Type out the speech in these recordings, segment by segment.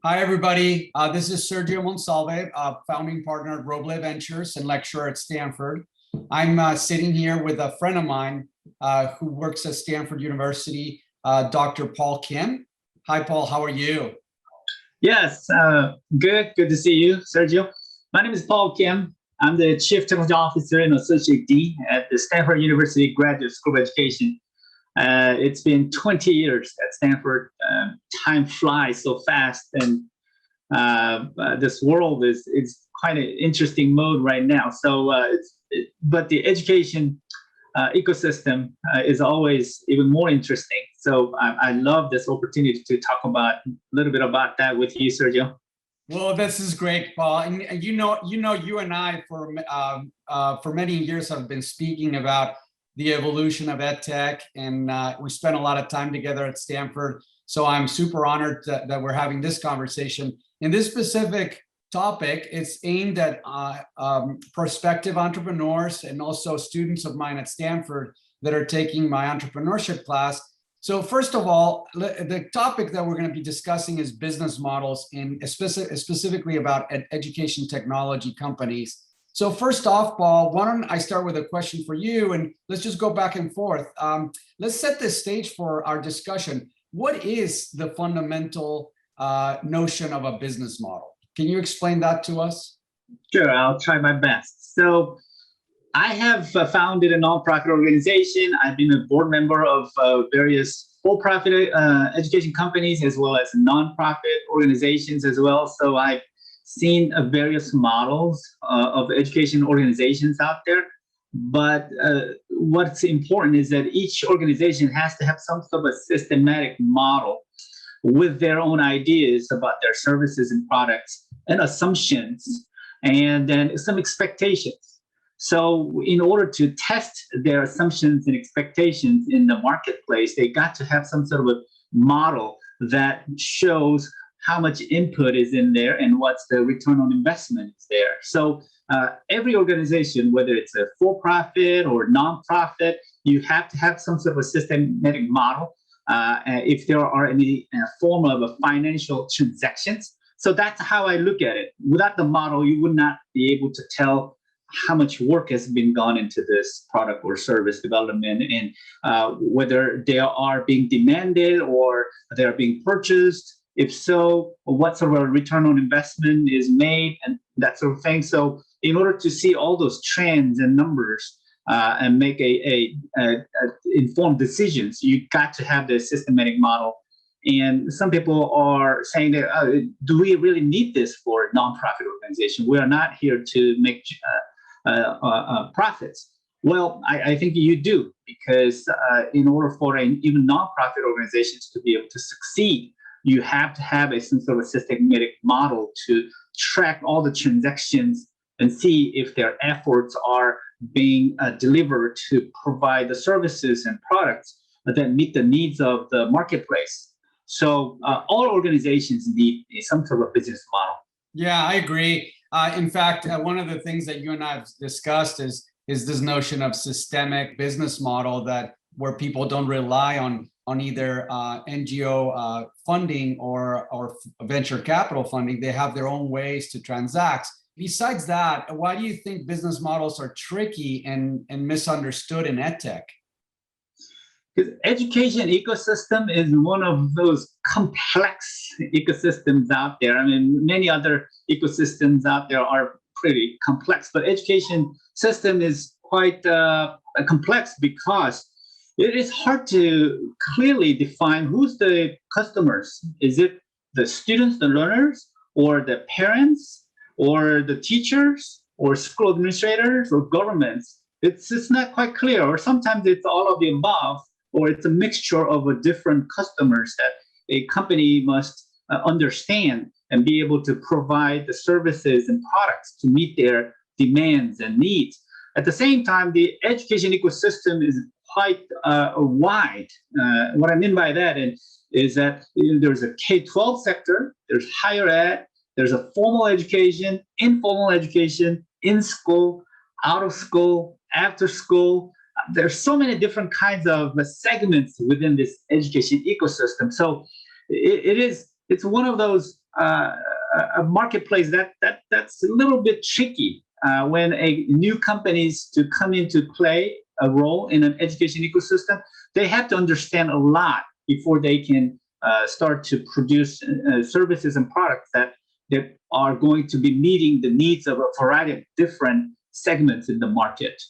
Hi, everybody. This is Sergio Monsalve, founding partner at Roble Ventures and lecturer at Stanford. I'm sitting here with a friend of mine who works at Stanford University, Dr. Paul Kim. Hi, Paul. How are you? Yes, good. Good to see you, Sergio. My name is Paul Kim. I'm the Chief Technology Officer and Associate Dean at the Stanford University Graduate School of Education. It's been 20 years at Stanford. Time flies so fast, and this world is quite an interesting mode right now. But the education ecosystem is always even more interesting. So I love this opportunity to talk about a little bit about that with you, Sergio. Well, this is great, Paul. And you and I for many years have been speaking about the evolution of edtech, and we spent a lot of time together at Stanford. So I'm super honored that we're having this conversation. In this specific topic, it's aimed at prospective entrepreneurs and also students of mine at Stanford that are taking my entrepreneurship class. So first of all, the topic that we're going to be discussing is business models, in specifically about education technology companies. So first off, Paul, why don't I start with a question for you, and let's just go back and forth. Let's set the stage for our discussion. What is the fundamental notion of a business model? Can you explain that to us? Sure, I'll try my best. So I have founded a nonprofit organization. I've been a board member of various for-profit education companies as well as nonprofit organizations as well. So I've seen various models of education organizations out there. But what's important is that each organization has to have some sort of a systematic model with their own ideas about their services and products and assumptions, and then some expectations. So in order to test their assumptions and expectations in the marketplace, they got to have some sort of a model that shows how much input is in there and what's the return on investment is there. So every organization, whether it's a for-profit or nonprofit, you have to have some sort of a systematic model if there are any form of a financial transactions. So that's how I look at it. Without the model, you would not be able to tell how much work has been gone into this product or service development, and whether they are being demanded or they are being purchased. If so, what sort of a return on investment is made and that sort of thing. So in order to see all those trends and numbers and make a informed decisions, you got to have the systematic model. And some people are saying that, do we really need this for a nonprofit organization? We are not here to make profits. Well, I think you do, because in order for even nonprofit organizations to be able to succeed, you have to have some sort of systematic model to track all the transactions and see if their efforts are being delivered to provide the services and products that meet the needs of the marketplace. So all organizations need some sort of business model. Yeah, I agree. In fact, one of the things that you and I have discussed is this notion of systemic business model, that where people don't rely on either NGO funding or venture capital funding. They have their own ways to transact. Besides that, why do you think business models are tricky and misunderstood in edtech? Because education ecosystem is one of those complex ecosystems out there. I mean, many other ecosystems out there are pretty complex, but education system is quite complex because it is hard to clearly define who's the customers. Is it the students, the learners, or the parents, or the teachers, or school administrators, or governments? It's not quite clear, or sometimes it's all of the above, or it's a mixture of different customers that a company must understand and be able to provide the services and products to meet their demands and needs. At the same time, the education ecosystem is quite wide. What I mean by that is that there's a K-12 sector, there's higher ed, there's a formal education, informal education, in school, out of school, after school. There's so many different kinds of segments within this education ecosystem. So it's one of those a marketplace that's a little bit tricky when a new companies to come into play a role in an education ecosystem. They have to understand a lot before they can start to produce services and products that are going to be meeting the needs of a variety of different segments in the market.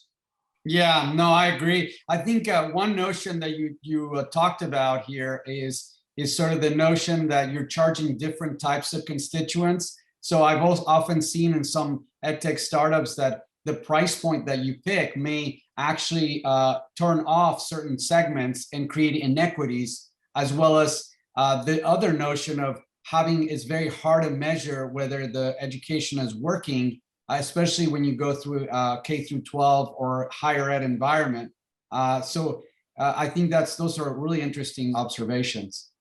Yeah, no, I agree. I think one notion that you talked about here is sort of the notion that you're charging different types of constituents. So I've also often seen in some edtech startups that the price point that you pick may actually turn off certain segments and create inequities, as well as the other notion of having it's very hard to measure whether the education is working, especially when you go through K through 12 or higher ed environment. So I think those are really interesting observations.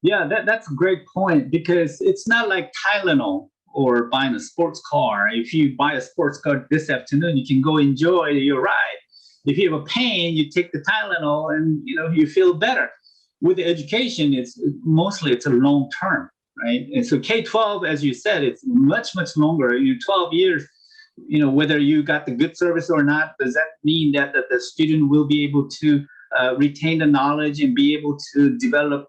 Yeah, that's a great point, because it's not like Tylenol or buying a sports car. If you buy a sports car this afternoon, you can go enjoy your ride. If you have a pain, you take the Tylenol and you feel better. With the education, it's a long term, right? And so K-12, as you said, it's much longer. 12 years. Whether you got the good service or not, does that mean that the student will be able to retain the knowledge and be able to develop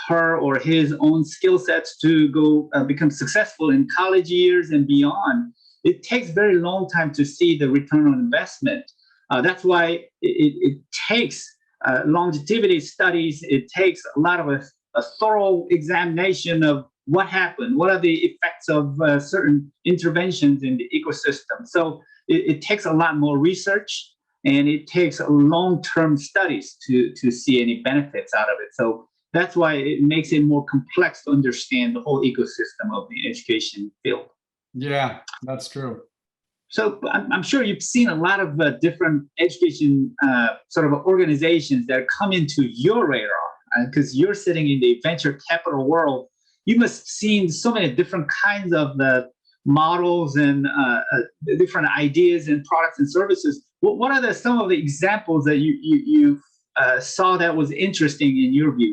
her or his own skill sets to go become successful in college years and beyond? It takes very long time to see the return on investment. That's why it takes longevity studies. It takes a lot of a thorough examination of what happened, what are the effects of certain interventions in the ecosystem. So it takes a lot more research, and it takes long-term studies to see any benefits out of it. So that's why it makes it more complex to understand the whole ecosystem of the education field. Yeah, that's true. So I'm sure you've seen a lot of different education sort of organizations that come into your radar, because you're sitting in the venture capital world. You must have seen so many different kinds of models and different ideas and products and services. What are some of the examples that you saw that was interesting in your view?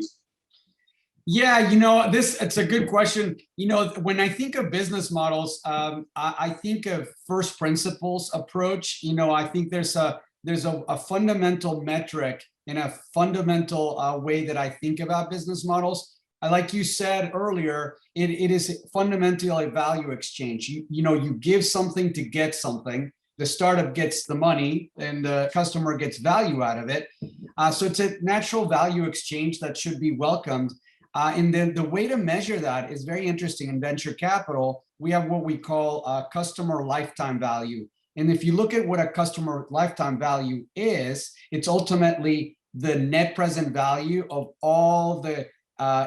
Yeah, it's a good question. When I think of business models, I think of first principles approach. I think there's a fundamental metric and a fundamental way that I think about business models. Like you said earlier, it is fundamentally a value exchange. You give something to get something. The startup gets the money and the customer gets value out of it. So it's a natural value exchange that should be welcomed. And then the way to measure that is very interesting. In venture capital, we have what we call customer lifetime value. And if you look at what a customer lifetime value is, it's ultimately the net present value of all the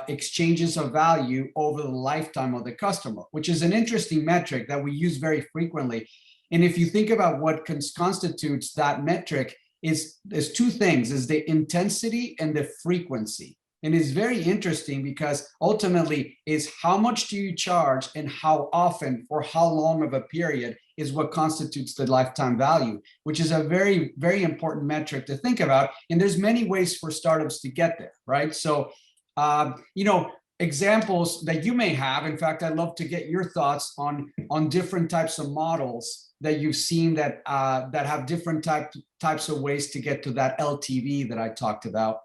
exchanges of value over the lifetime of the customer, which is an interesting metric that we use very frequently. And if you think about what constitutes that metric, there's two things: is the intensity and the frequency. And it's very interesting because ultimately is how much do you charge and how often for how long of a period is what constitutes the lifetime value, which is a very, very important metric to think about. And there's many ways for startups to get there, right? So, examples that you may have, in fact, I'd love to get your thoughts on different types of models that you've seen that have different types of ways to get to that LTV that I talked about.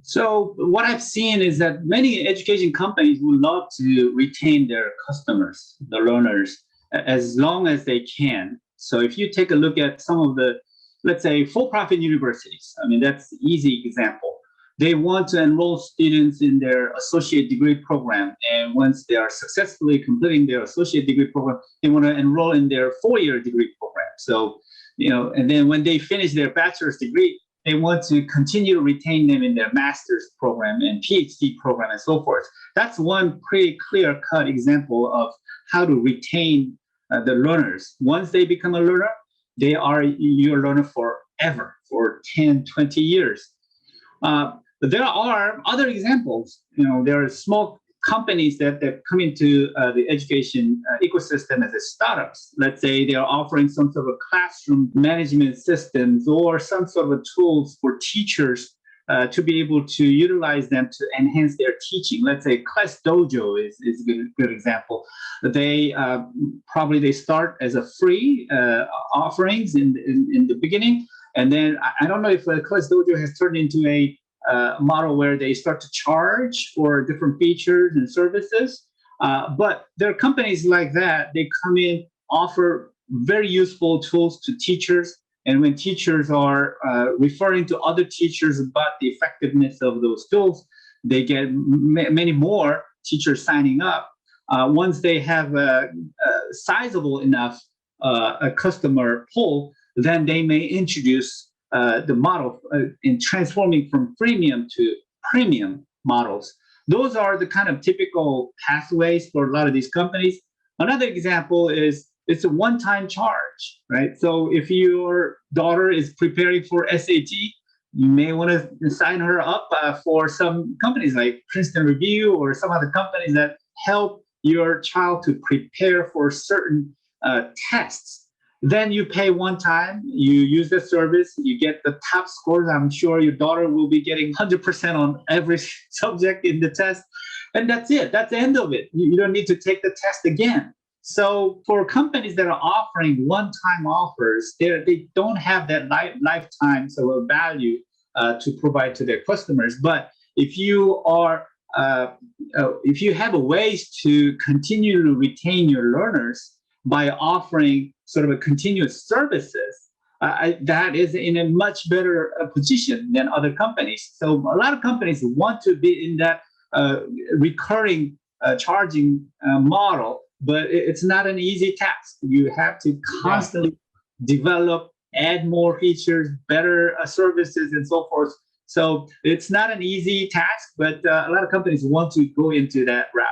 So what I've seen is that many education companies would love to retain their customers, the learners, as long as they can. So if you take a look at some of the, let's say, for-profit universities, that's an easy example. They want to enroll students in their associate degree program. And once they are successfully completing their associate degree program, they want to enroll in their 4-year degree program. So, and then when they finish their bachelor's degree, they want to continue to retain them in their master's program and PhD program and so forth. That's one pretty clear-cut example of how to retain the learners. Once they become a learner, they are your learner forever, for 10, 20 years. But there are other examples. There are small companies that come into the education ecosystem as startups. Let's say they are offering some sort of classroom management systems or some sort of tools for teachers to be able to utilize them to enhance their teaching. Let's say Class Dojo is a good example. They probably start as a free offerings in the beginning, and then I don't know if Class Dojo has turned into a model where they start to charge for different features and services. But there are companies like that. They come in, offer very useful tools to teachers. And when teachers are referring to other teachers about the effectiveness of those tools, they get many more teachers signing up. Once they have a sizable enough a customer pool, then they may introduce the model in transforming from freemium to premium models. Those are the kind of typical pathways for a lot of these companies. Another example is it's a one-time charge, right? So if your daughter is preparing for SAT, you may want to sign her up for some companies like Princeton Review or some other companies that help your child to prepare for certain tests. Then you pay one time, you use the service, you get the top scores. I'm sure your daughter will be getting 100% on every subject in the test. And that's it. That's the end of it. You don't need to take the test again. So for companies that are offering one-time offers, they don't have that lifetime sort of value to provide to their customers. But if you have a ways to continue to retain your learners by offering sort of a continuous services, that is in a much better position than other companies. So a lot of companies want to be in that recurring charging model. But it's not an easy task. You have to constantly develop, add more features, better services, and so forth. So it's not an easy task, but a lot of companies want to go into that route.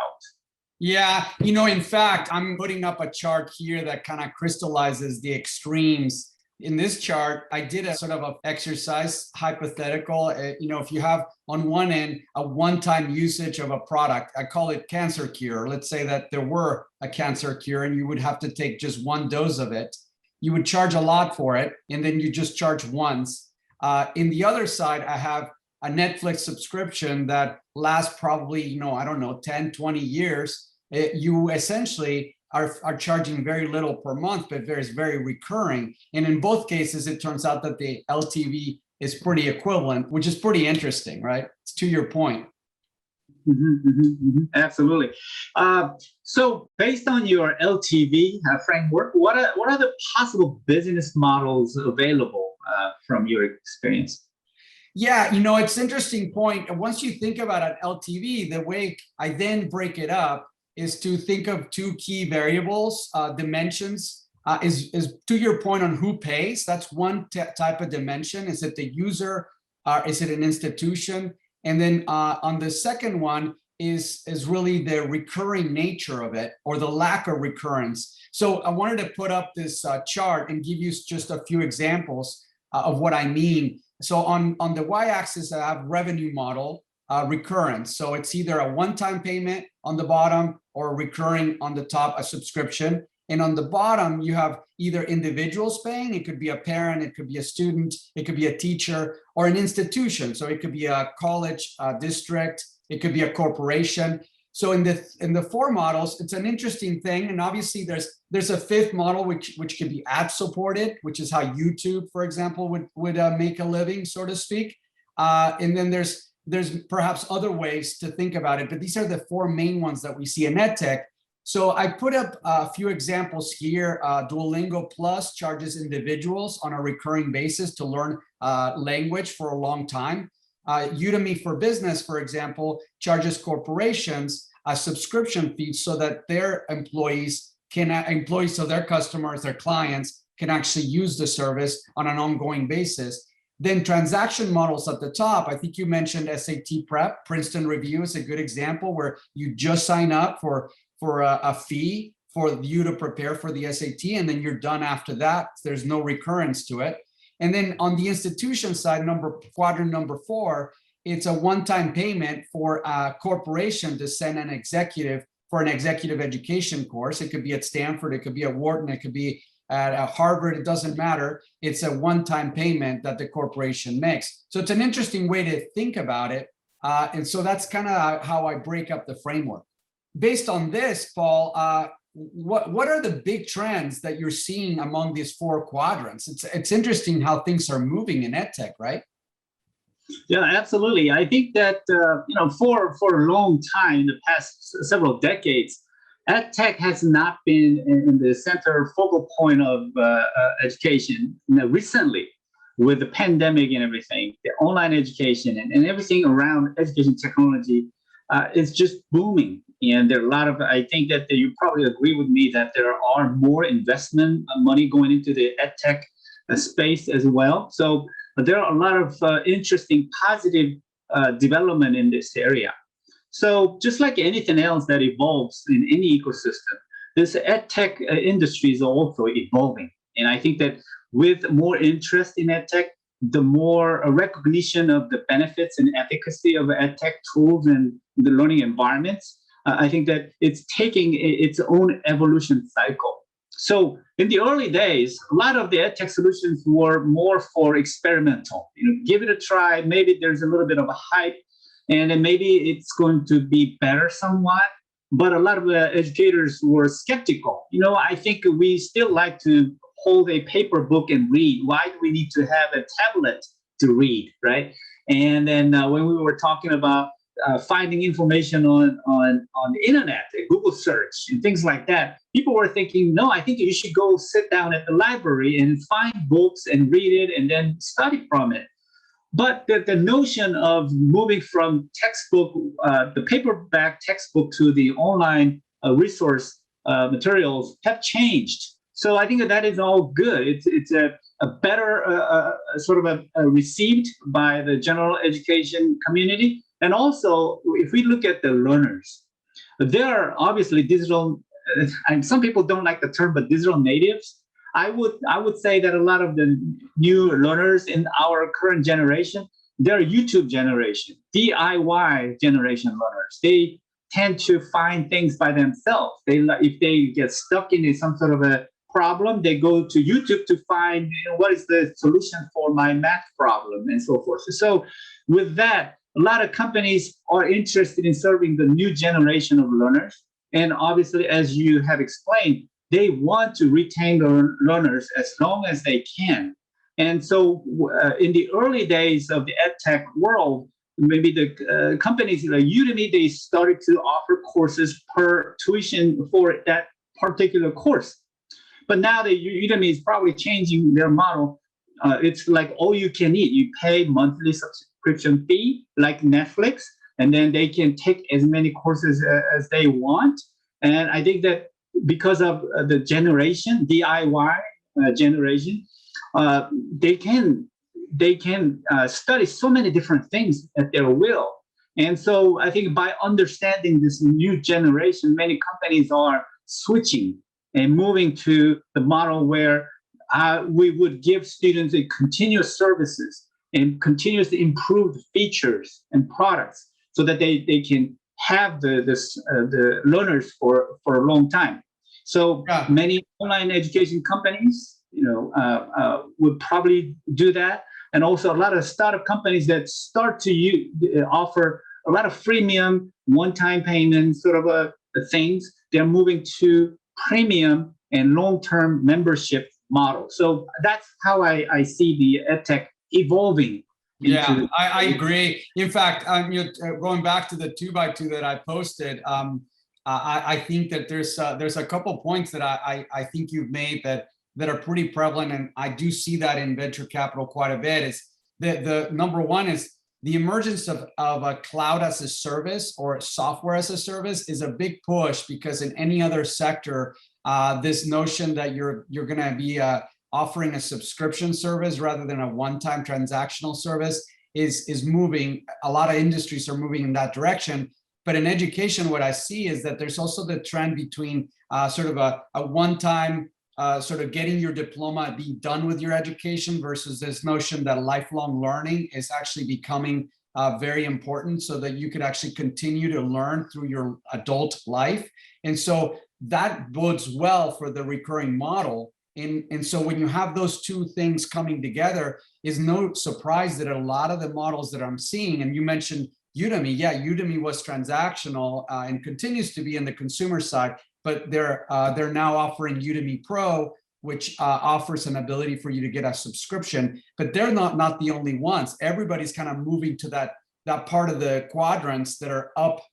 Yeah, in fact, I'm putting up a chart here that kind of crystallizes the extremes. In this chart, I did a sort of an exercise hypothetical. If you have on one end a one-time usage of a product, I call it cancer cure. Let's say that there were a cancer cure and you would have to take just one dose of it. You would charge a lot for it, and then you just charge once. In the other side, I have a Netflix subscription that lasts probably, 10, 20 years. You essentially are charging very little per month, but there's very recurring. And in both cases, it turns out that the LTV is pretty equivalent, which is pretty interesting, right? It's to your point. Absolutely. So based on your LTV framework, what are the possible business models available from your experience? Yeah, it's an interesting point. Once you think about an LTV, the way I then break it up is to think of two key variables, dimensions. Is to your point on who pays. That's one type of dimension. Is it the user? Is it an institution? And then on the second one is really the recurring nature of it or the lack of recurrence. So I wanted to put up this chart and give you just a few examples of what I mean. So on the y-axis, I have revenue model, recurrence. So it's either a one-time payment on the bottom or recurring on the top, a subscription. And on the bottom, you have either individuals paying, it could be a parent, it could be a student, it could be a teacher, or an institution. So it could be a college, a district, it could be a corporation. So in the four models, it's an interesting thing. And obviously there's a fifth model, which can be ad supported, which is how YouTube, for example, would make a living, so to speak. And then there's perhaps other ways to think about it, but these are the four main ones that we see in edtech. So I put up a few examples here. Duolingo Plus charges individuals on a recurring basis to learn language for a long time. Udemy for Business, for example, charges corporations a subscription fee so that their employees, so their customers, their clients can actually use the service on an ongoing basis. Then transaction models at the top, I think you mentioned SAT prep. Princeton Review is a good example where you just sign up for a fee for you to prepare for the SAT, and then you're done after that. There's no recurrence to it. And then on the institution side, quadrant number 4, it's a one-time payment for a corporation to send an executive for an executive education course. It could be at Stanford, it could be at Wharton, it could be at Harvard, it doesn't matter. It's a one-time payment that the corporation makes. So it's an interesting way to think about it. And so that's kind of how I break up the framework. Based on this, Paul, what are the big trends that you're seeing among these four quadrants? It's interesting how things are moving in edtech, right? Yeah, absolutely. I think that for a long time, in the past several decades, edtech has not been in the center focal point of education. Recently, with the pandemic and everything, the online education and everything around education technology is just booming. And there are a lot of, I think that you probably agree with me that there are more investment money going into the edtech space as well. So there are a lot of interesting, positive development in this area. So just like anything else that evolves in any ecosystem, this edtech industry is also evolving. And I think that with more interest in edtech, the more recognition of the benefits and efficacy of edtech tools and the learning environments, I think that it's taking its own evolution cycle. So in the early days, a lot of the edtech solutions were more for experimental. Give it a try. Maybe there's a little bit of a hype, and then maybe it's going to be better somewhat. But a lot of educators were skeptical. I think we still like to hold a paper book and read. Why do we need to have a tablet to read, right? And then when we were talking about finding information on the internet, Google search, and things like that, people were thinking, no, I think you should go sit down at the library and find books and read it and then study from it. But the notion of moving from textbook, the paperback textbook, to the online resource materials have changed. So I think that is all good. It's a better sort of received by the general education community. And also, if we look at the learners, there are obviously digital, and some people don't like the term, but digital natives. I would say that a lot of the new learners in our current generation, they're YouTube generation, DIY generation learners. They tend to find things by themselves. If they get stuck in some sort of a problem, they go to YouTube to find what is the solution for my math problem and so forth. So with that, a lot of companies are interested in serving the new generation of learners. And obviously, as you have explained, they want to retain the learners as long as they can. And so in the early days of the edtech world, maybe the companies like Udemy, they started to offer courses per tuition for that particular course. But now the Udemy is probably changing their model. It's like all you can eat. You pay monthly subscription fee like Netflix, and then they can take as many courses as they want. And I think that because of the generation, DIY generation, they can study so many different things at their will. And so I think by understanding this new generation, many companies are switching and moving to the model where we would give students a continuous services and continuously improve features and products so that they can have the learners for a long time. So many online education companies, would probably do that. And also a lot of startup companies that start to offer a lot of freemium, one-time payment sort of things. They're moving to premium and long-term membership model. So that's how I see the edtech evolving. Yeah, I agree. In fact, going back to the 2x2 that I posted, I think that there's a couple points that I think you've made that are pretty prevalent, and I do see that in venture capital quite a bit. Is the number one is the emergence of a cloud as a service or software as a service is a big push, because in any other sector, this notion that you're going to be offering a subscription service rather than a one-time transactional service is moving. A lot of industries are moving in that direction. But in education, what I see is that there's also the trend between sort of a one-time sort of getting your diploma, being done with your education, versus this notion that lifelong learning is actually becoming very important, so that you could actually continue to learn through your adult life. And so that bodes well for the recurring model. And so when you have those two things coming together, is no surprise that a lot of the models that I'm seeing, and you mentioned Udemy, yeah, Udemy was transactional and continues to be in the consumer side, but they're now offering Udemy Pro, which offers an ability for you to get a subscription, but they're not the only ones. Everybody's kind of moving to that part of the quadrants that are up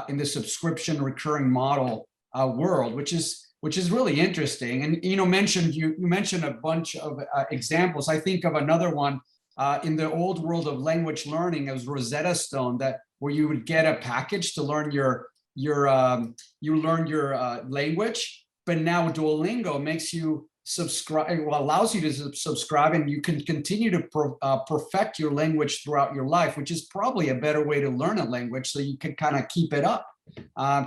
in the subscription recurring model world, which is really interesting. And you mentioned a bunch of examples. I think of another one in the old world of language learning. It was Rosetta Stone, where you would get a package to learn your language, but now Duolingo makes you subscribe, allows you to subscribe, and you can continue to perfect your language throughout your life, which is probably a better way to learn a language, so you can kind of keep it up.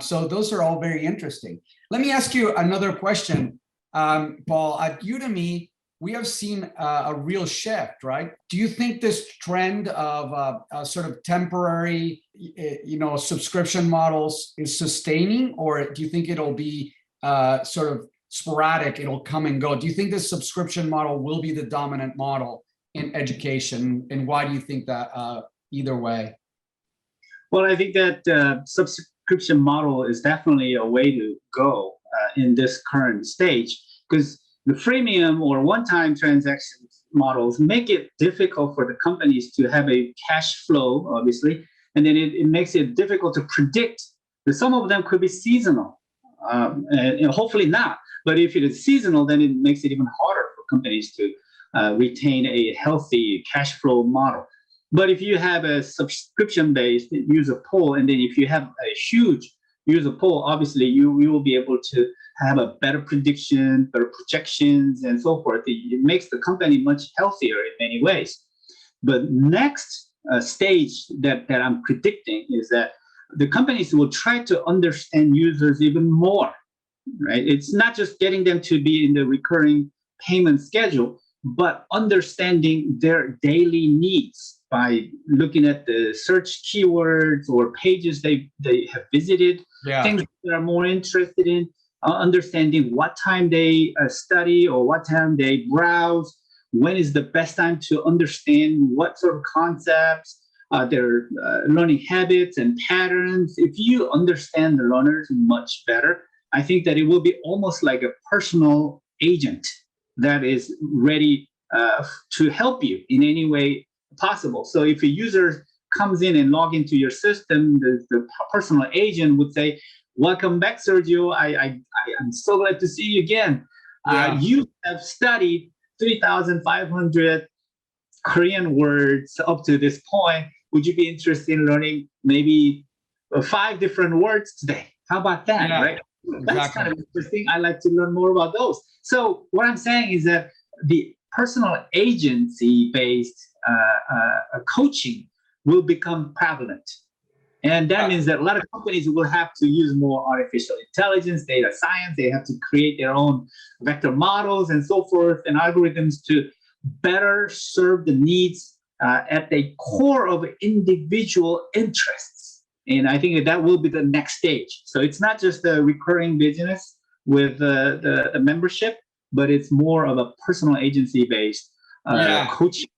So those are all very interesting. Let me ask you another question, Paul. At Udemy, we have seen a real shift, right? Do you think this trend of sort of temporary, subscription models is sustaining, or do you think it'll be sort of sporadic, it'll come and go? Do you think this subscription model will be the dominant model in education, and why do you think that either way? Well, I think that subscription model is definitely a way to go in this current stage, because the freemium or one-time transaction models make it difficult for the companies to have a cash flow, obviously, and then it makes it difficult to predict. Some of them could be seasonal, and hopefully not. But if it is seasonal, then it makes it even harder for companies to retain a healthy cash flow model. But if you have a subscription-based user pool, and then if you have a huge user pool, obviously you will be able to have a better prediction, better projections, and so forth. It makes the company much healthier in many ways. But next stage that I'm predicting is that the companies will try to understand users even more, right? It's not just getting them to be in the recurring payment schedule, but understanding their daily needs by looking at the search keywords or pages they have visited, things they are more interested in, understanding what time they study or what time they browse, when is the best time to understand what sort of concepts, their learning habits and patterns. If you understand the learners much better, I think that it will be almost like a personal agent that is ready to help you in any way possible. So if a user comes in and log into your system, the personal agent would say, "Welcome back, Sergio. I'm so glad to see you again. You have studied 3,500 Korean words up to this point. Would you be interested in learning maybe 5 different words today? How about that?" Right? That's kind of interesting. I like to learn more about those. So what I'm saying is that the personal agency-based coaching will become prevalent. And that means that a lot of companies will have to use more artificial intelligence, data science. They have to create their own vector models and so forth, and algorithms to better serve the needs at the core of individual interests. And I think that will be the next stage. So it's not just a recurring business with the membership, but it's more of a personal agency-based coaching.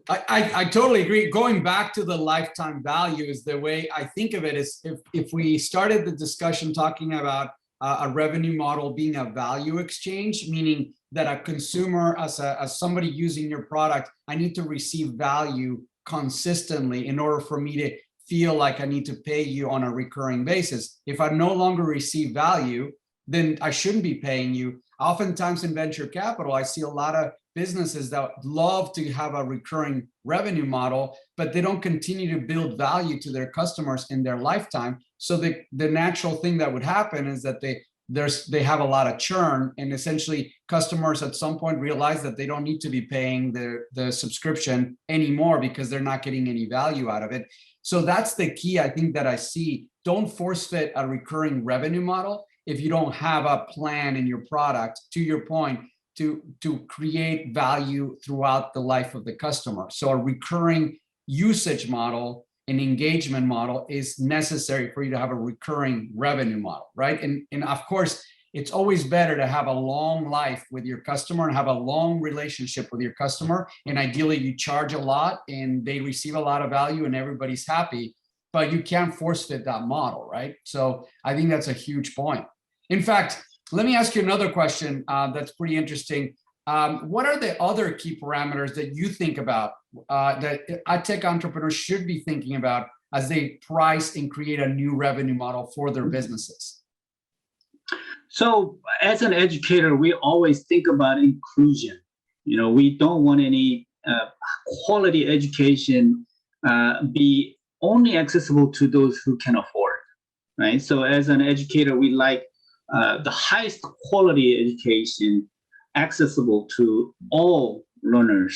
I totally agree. Going back to the lifetime value is the way I think of it. Is if we started the discussion talking about a revenue model being a value exchange, meaning that a consumer, as somebody using your product, I need to receive value consistently in order for me to feel like I need to pay you on a recurring basis. If I no longer receive value, then I shouldn't be paying you. Oftentimes in venture capital, I see a lot of businesses that love to have a recurring revenue model, but they don't continue to build value to their customers in their lifetime. So the natural thing that would happen is that they have a lot of churn, and essentially customers at some point realize that they don't need to be paying the subscription anymore because they're not getting any value out of it. So that's the key, I think, that I see. Don't force fit a recurring revenue model if you don't have a plan in your product, to your point, to create value throughout the life of the customer. So a recurring usage model, an engagement model is necessary for you to have a recurring revenue model, right? And of course, it's always better to have a long life with your customer and have a long relationship with your customer. And ideally you charge a lot and they receive a lot of value and everybody's happy, but you can't force fit that model, right? So I think that's a huge point. In fact, let me ask you another question that's pretty interesting. What are the other key parameters that you think about that edtech entrepreneurs should be thinking about as they price and create a new revenue model for their businesses? So as an educator, we always think about inclusion. We don't want any quality education be only accessible to those who can afford, right? So as an educator, we like the highest quality education accessible to all learners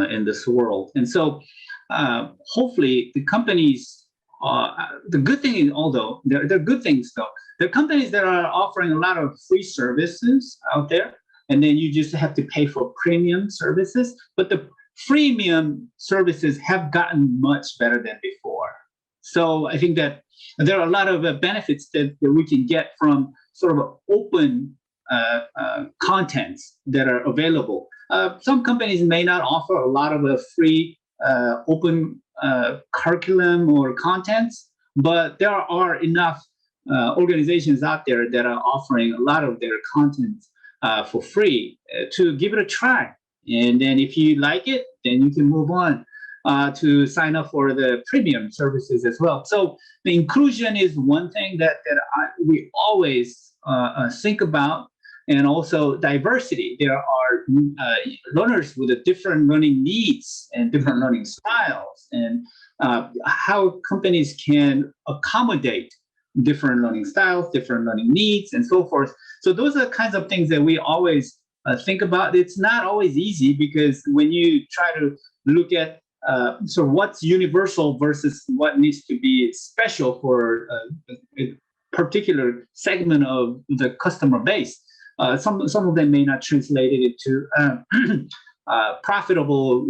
in this world. And so hopefully the companies, the good thing is, although there are good things though, there are companies that are offering a lot of free services out there, and then you just have to pay for premium services, but the freemium services have gotten much better than before. So I think that there are a lot of benefits that we can get from sort of open contents that are available. Some companies may not offer a lot of free open curriculum or contents, but there are enough organizations out there that are offering a lot of their content for free to give it a try. And then if you like it, then you can move on to sign up for the premium services as well. So the inclusion is one thing that we always think about, and also diversity. There are learners with different learning needs and different learning styles, and how companies can accommodate different learning styles, different learning needs, and so forth. So those are the kinds of things that we always think about. It's not always easy, because when you try to look at so what's universal versus what needs to be special for a particular segment of the customer base, some of them may not translate it into profitable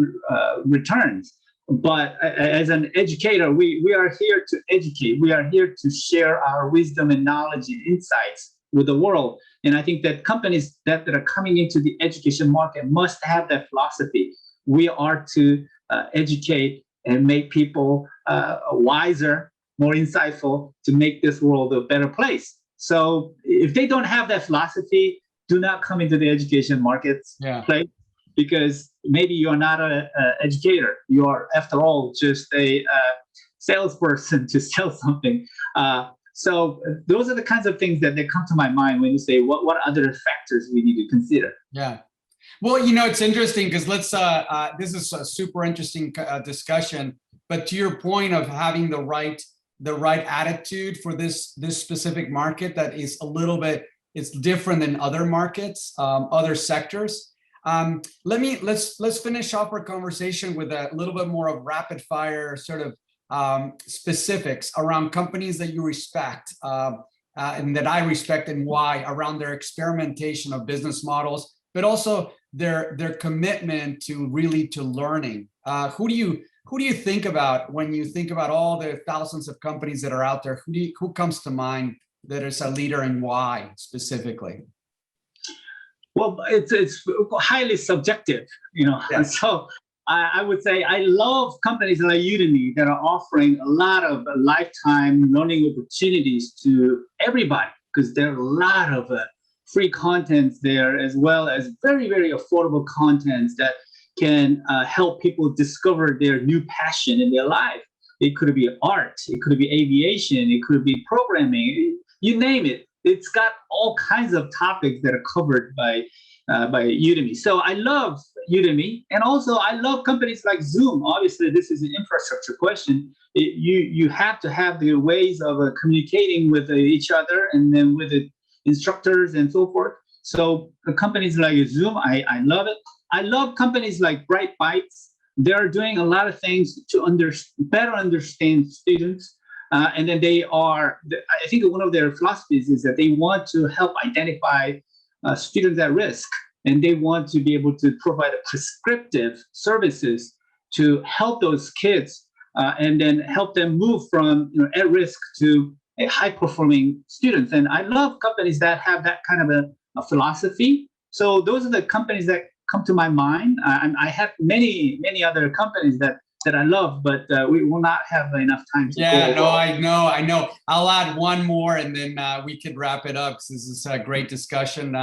returns. But as an educator, we are here to educate. We are here to share our wisdom and knowledge and insights with the world. And I think that companies that are coming into the education market must have that philosophy. We are to educate and make people wiser, more insightful, to make this world a better place. So if they don't have that philosophy, do not come into the education marketplace, because maybe you're not an educator. You are, after all, just a salesperson to sell something. So those are the kinds of things that come to my mind when you say, what other factors we need to consider? Yeah. Well, it's interesting, because this is a super interesting discussion, but to your point of having the right attitude for this specific market, that is a little bit, it's different than other markets, other sectors. Let's finish off our conversation with a little bit more of rapid fire sort of specifics around companies that you respect and that I respect, and why, around their experimentation of business models, but also their commitment to learning. Who do you think about when you think about all the thousands of companies that are out there? Who comes to mind that is a leader, and why specifically? Well, it's highly subjective, Yeah. So I would say I love companies like Udemy that are offering a lot of lifetime learning opportunities to everybody, because there are a lot of free content there, as well as very, very affordable content that can help people discover their new passion in their life. It could be art, it could be aviation, it could be programming, you name it. It's got all kinds of topics that are covered by Udemy. So I love Udemy, and also I love companies like Zoom. Obviously, this is an infrastructure question. You have to have the ways of communicating with each other, and then with the instructors and so forth. So the companies like Zoom, I love it. I love companies like Bright Bytes. They're doing a lot of things to better understand students. And then I think one of their philosophies is that they want to help identify students at risk, and they want to be able to provide prescriptive services to help those kids, and then help them move from at risk to a high-performing students. And I love companies that have that kind of a philosophy. So those are the companies that come to my mind. And I have many other companies that I love, but we will not have enough time to Yeah, go no, over. I know. I'll add one more and then we could wrap it up. This is a great discussion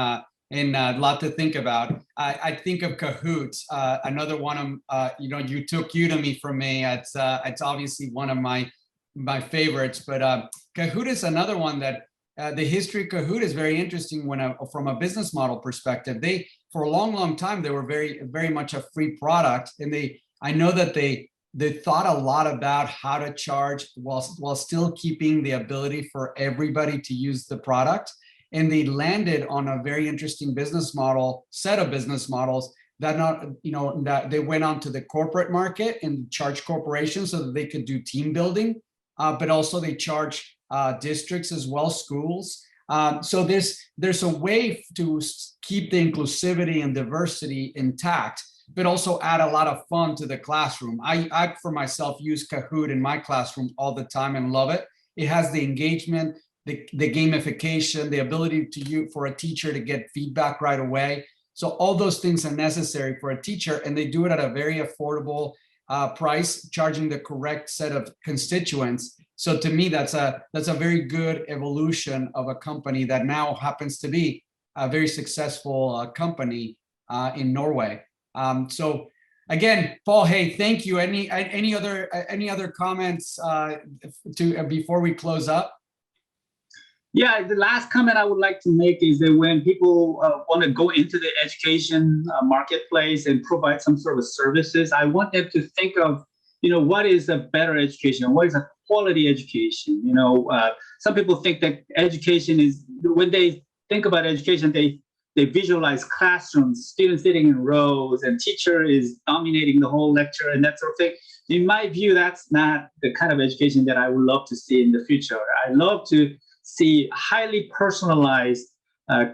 and a lot to think about. I think of Kahoot, another one of, you took Udemy from me. It's obviously one of my favorites, but Kahoot is another one that the history of Kahoot is very interesting from a business model perspective. For a long time, they were very much a free product. And I know that they thought a lot about how to charge while still keeping the ability for everybody to use the product. And they landed on a very interesting set of business models that they went on to the corporate market and charged corporations so that they could do team building, but also they charge districts as well, schools. So there's a way to keep the inclusivity and diversity intact, but also add a lot of fun to the classroom. I for myself use Kahoot in my classroom all the time and love it. It has the engagement, the gamification, the ability for a teacher to get feedback right away. So all those things are necessary for a teacher, and they do it at a very affordable price, charging the correct set of constituents. So to me, that's a very good evolution of a company that now happens to be a very successful company in Norway. So again, Paul, hey, thank you. Any other comments before we close up? Yeah, the last comment I would like to make is that when people want to go into the education marketplace and provide some sort of services, I want them to think of, what is a better education? What is a quality education? Some people think that education is, when they think about education, they visualize classrooms, students sitting in rows, and teacher is dominating the whole lecture and that sort of thing. In my view, that's not the kind of education that I would love to see in the future. I love to see highly personalized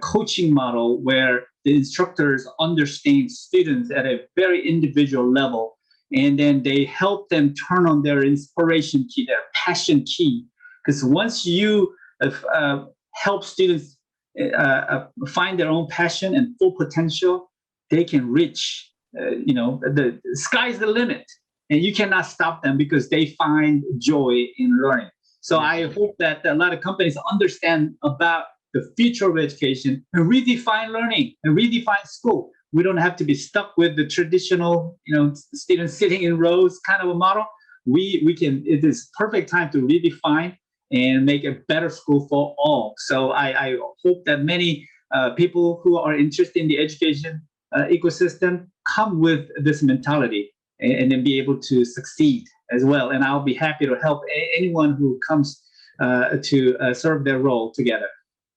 coaching model where the instructors understand students at a very individual level, and then they help them turn on their inspiration key, their passion key. Because once you help students find their own passion and full potential, they can reach, the sky's the limit, and you cannot stop them because they find joy in learning. So I hope that a lot of companies understand about the future of education and redefine learning and redefine school. We don't have to be stuck with the traditional, students sitting in rows kind of a model. We can, it is perfect time to redefine and make a better school for all. So I hope that many people who are interested in the education ecosystem come with this mentality and then be able to succeed as well. And I'll be happy to help anyone who comes to serve their role together.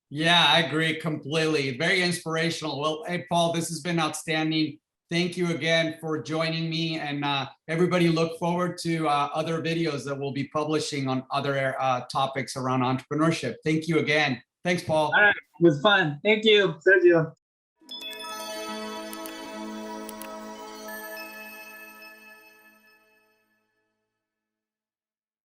Yeah, I agree completely. Very inspirational. Well, hey, Paul, this has been outstanding. Thank you again for joining me, and everybody look forward to other videos that we'll be publishing on other topics around entrepreneurship. Thank you again. Thanks, Paul. All right, it was fun. Thank you, Sergio.